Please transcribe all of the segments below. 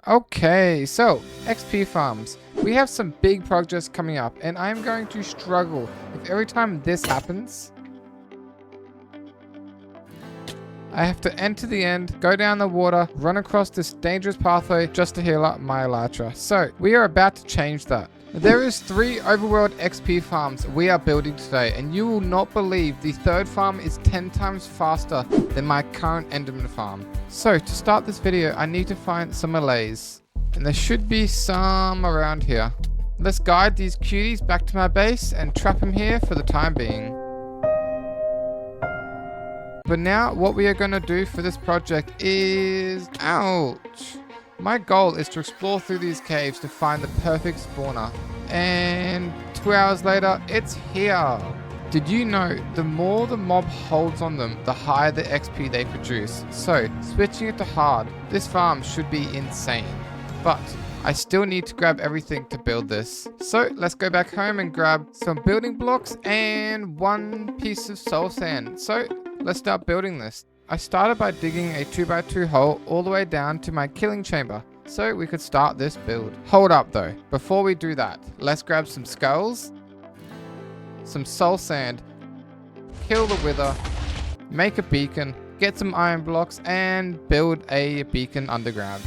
Okay, so XP farms. We have some big projects coming up, and I'm going to struggle if every time this happens, I have to enter the end, go down the water, run across this dangerous pathway just to heal up my elytra. So we are about to change that. There is 3 overworld XP farms we are building today, and you will not believe the third farm is 10 times faster than my current enderman farm. So to start this video, I need to find some allays, and there should be some around here. Let's guide these cuties back to my base and trap them here for the time being. But now what we are going to do for this project is... Ouch! My goal is to explore through these caves to find the perfect spawner. And 2 hours later, it's here! Did you know the more the mob holds on them, the higher the XP they produce? So, switching it to hard, this farm should be insane. But I still need to grab everything to build this. So let's go back home and grab some building blocks and 1 piece of soul sand. So let's start building this. I started by digging a 2x2 hole all the way down to my killing chamber, so we could start this build. Hold up though, before we do that, let's grab some skulls, some soul sand, kill the wither, make a beacon, get some iron blocks, and build a beacon underground.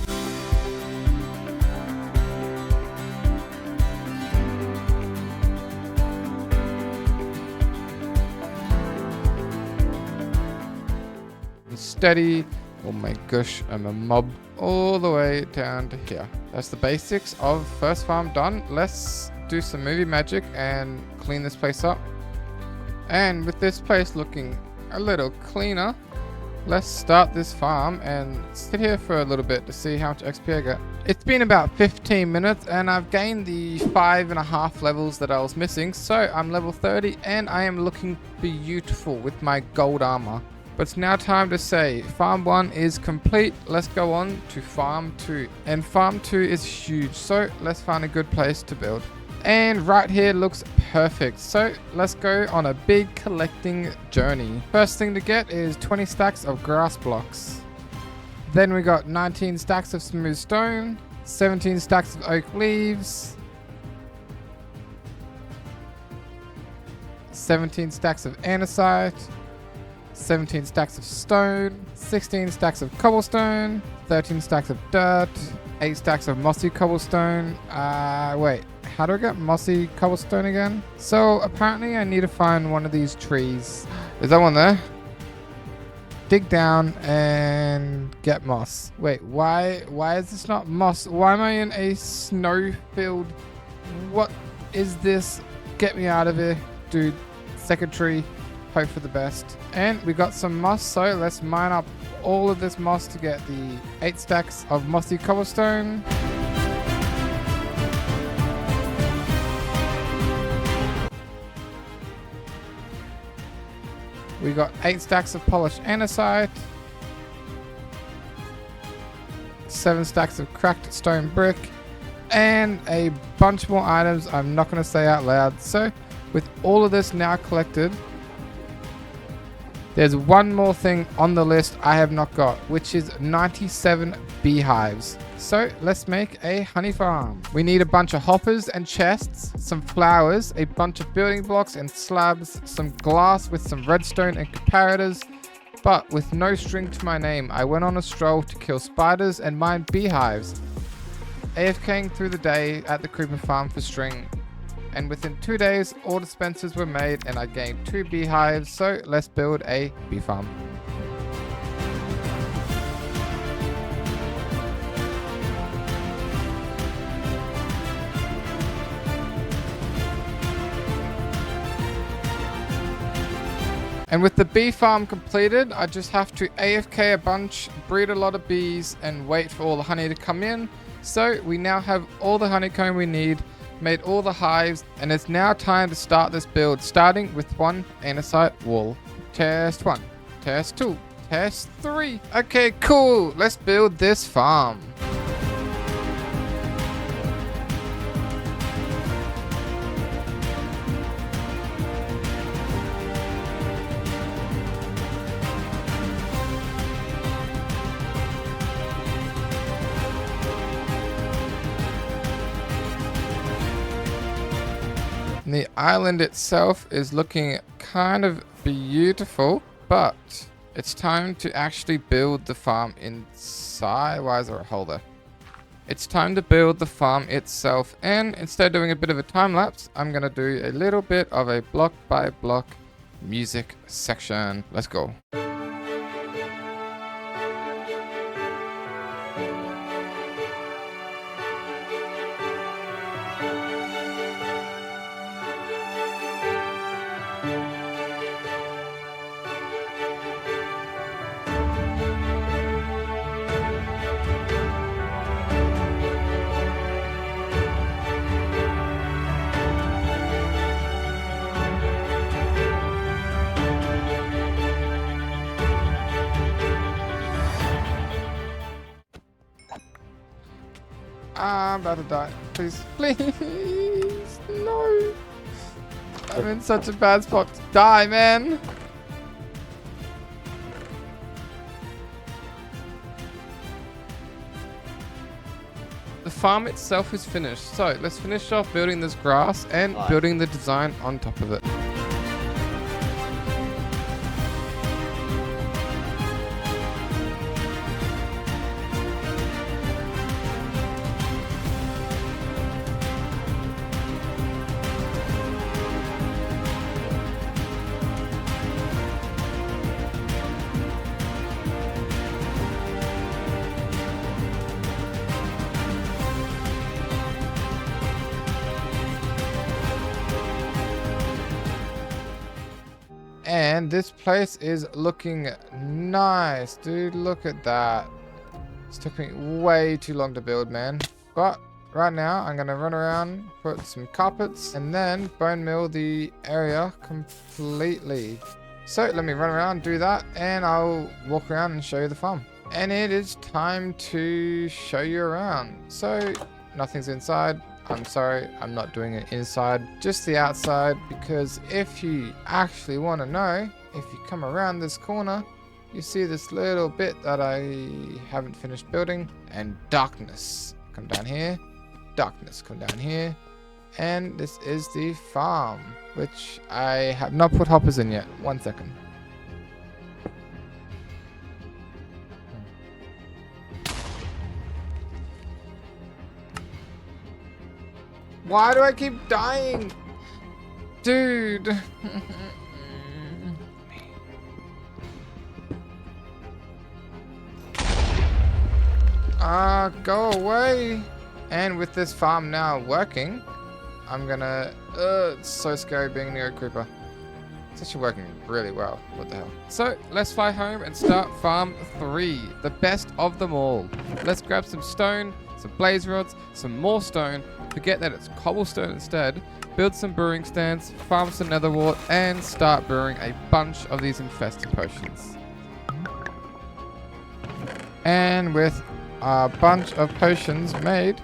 Steady. Oh my gosh, I'm a mob. All the way down to here. That's the basics of first farm done. Let's do some movie magic and clean this place up. And with this place looking a little cleaner, let's start this farm and sit here for a little bit to see how much XP I get. It's been about 15 minutes and I've gained the 5.5 levels that I was missing. So I'm level 30 and I am looking beautiful with my gold armor. But it's now time to say, farm 1 is complete. Let's go on to farm 2. And farm 2 is huge, so let's find a good place to build. And right here looks perfect. So let's go on a big collecting journey. First thing to get is 20 stacks of grass blocks. Then we got 19 stacks of smooth stone, 17 stacks of oak leaves, 17 stacks of andesite, 17 stacks of stone, 16 stacks of cobblestone, 13 stacks of dirt, 8 stacks of mossy cobblestone. Wait, how do I get mossy cobblestone again? So apparently I need to find one of these trees. Is that one there? Dig down and get moss. Wait, why is this not moss? Why am I in a snow field? What is this? Get me out of here, dude. Second tree. Hope for the best. And we got some moss, so let's mine up all of this moss to get the 8 stacks of mossy cobblestone. We got 8 stacks of polished andesite, 7 stacks of cracked stone brick, and a bunch more items I'm not going to say out loud. So with all of this now collected, there's one more thing on the list I have not got, which is 97 beehives. So let's make a honey farm. We need a bunch of hoppers and chests, some flowers, a bunch of building blocks and slabs, some glass with some redstone and comparators. But with no string to my name, I went on a stroll to kill spiders and mine beehives, AFKing through the day at the creeper farm for string. And within 2 days, all dispensers were made and I gained 2 beehives, so let's build a bee farm. And with the bee farm completed, I just have to AFK a bunch, breed a lot of bees, and wait for all the honey to come in. So we now have all the honeycomb we need, made all the hives, and it's now time to start this build, starting with 1 andesite wool. Test 1, test 2, test 3. Okay, cool. Let's build this farm. And the island itself is looking kind of beautiful, but it's time to actually build the farm inside. Why is there a hole there? It's time to build the farm itself, and instead of doing a bit of a time lapse, I'm gonna do a little bit of a block by block music section. Let's go. I'm about to die. Please, please, no. I'm in such a bad spot to die, man. The farm itself is finished. So let's finish off building this grass and building the design on top of it. And this place is looking nice, dude. Look at that. It's took me way too long to build, man. But right now, I'm gonna run around, put some carpets, and then bone mill the area completely. So let me run around, do that, and I'll walk around and show you the farm. And it is time to show you around. So nothing's inside. I'm sorry, I'm not doing it inside, just the outside, because if you actually want to know, if you come around this corner, you see this little bit that I haven't finished building, and darkness. Come down here, darkness, come down here, and this is the farm, which I have not put hoppers in yet. 1 second. Why do I keep dying? Dude. Go away. And with this farm now working, I'm gonna... it's so scary being near a creeper. It's actually working really well. What the hell? So, let's fly home and start farm 3. The best of them all. Let's grab some stone, some blaze rods, some more stone. Forget that it's cobblestone instead. Build some brewing stands, farm some nether wart, and start brewing a bunch of these infested potions. And with a bunch of potions made,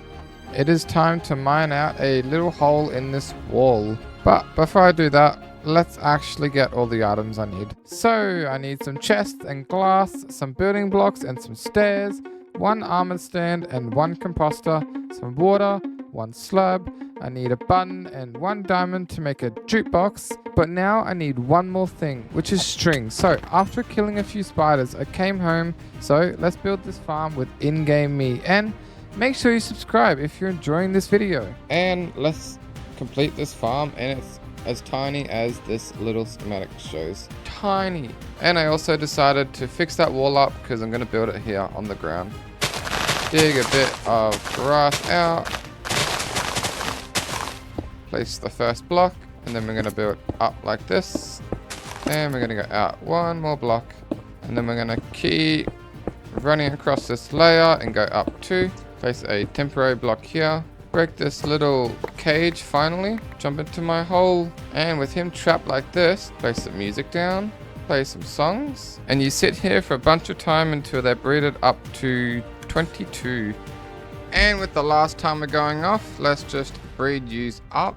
it is time to mine out a little hole in this wall. But before I do that, let's actually get all the items I need. So I need some chests and glass, some building blocks and some stairs, 1 armor stand and 1 composter, some water, 1 slab. I need a button and 1 diamond to make a jukebox. But now I need one more thing, which is string. So after killing a few spiders, I came home. So let's build this farm with in-game me. And make sure you subscribe if you're enjoying this video. And let's complete this farm, and it's as tiny as this little schematic shows. Tiny. And I also decided to fix that wall up because I'm going to build it here on the ground. Dig a bit of grass out. Place the first block, and then we're going to build up like this. And we're going to go out 1 more block. And then we're going to keep running across this layer and go up 2. Place a temporary block here. Break this little cage finally. Jump into my hole. And with him trapped like this, place some music down. Play some songs. And you sit here for a bunch of time until they're breeded up to 22. And with the last timer going off, let's just breed use up.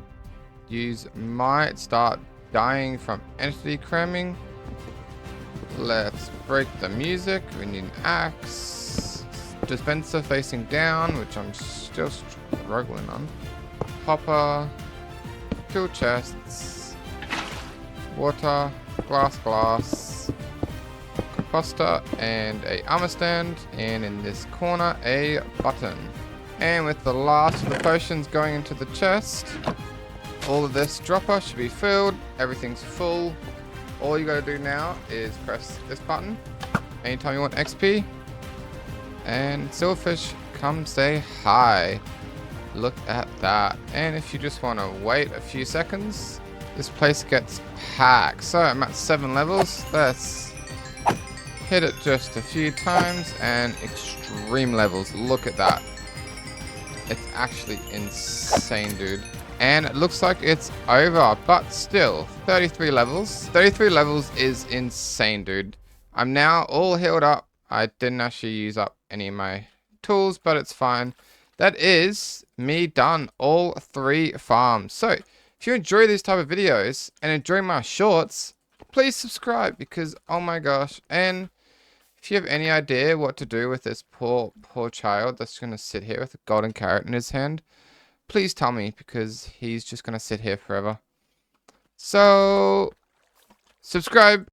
Use might start dying from entity cramming. Let's break the music. We need an axe. Dispenser facing down, which I'm still struggling on. Hopper. Tool chests. Water. Glass. Composter. And a armor stand. And in this corner, a button. And with the last of the potions going into the chest, all of this dropper should be filled. Everything's full. All you gotta do now is press this button anytime you want XP. And Silverfish, come say hi. Look at that. And if you just want to wait a few seconds, this place gets packed. So I'm at 7 levels. Let's hit it just a few times. And extreme levels. Look at that. It's actually insane, dude. And it looks like it's over, but still, 33 levels. 33 levels is insane, dude. I'm now all healed up. I didn't actually use up any of my tools, but it's fine. That is me done all 3 farms. So, if you enjoy these type of videos and enjoy my shorts, please subscribe because, oh my gosh. And if you have any idea what to do with this poor child that's going to sit here with a golden carrot in his hand, please tell me because he's just going to sit here forever. So, subscribe.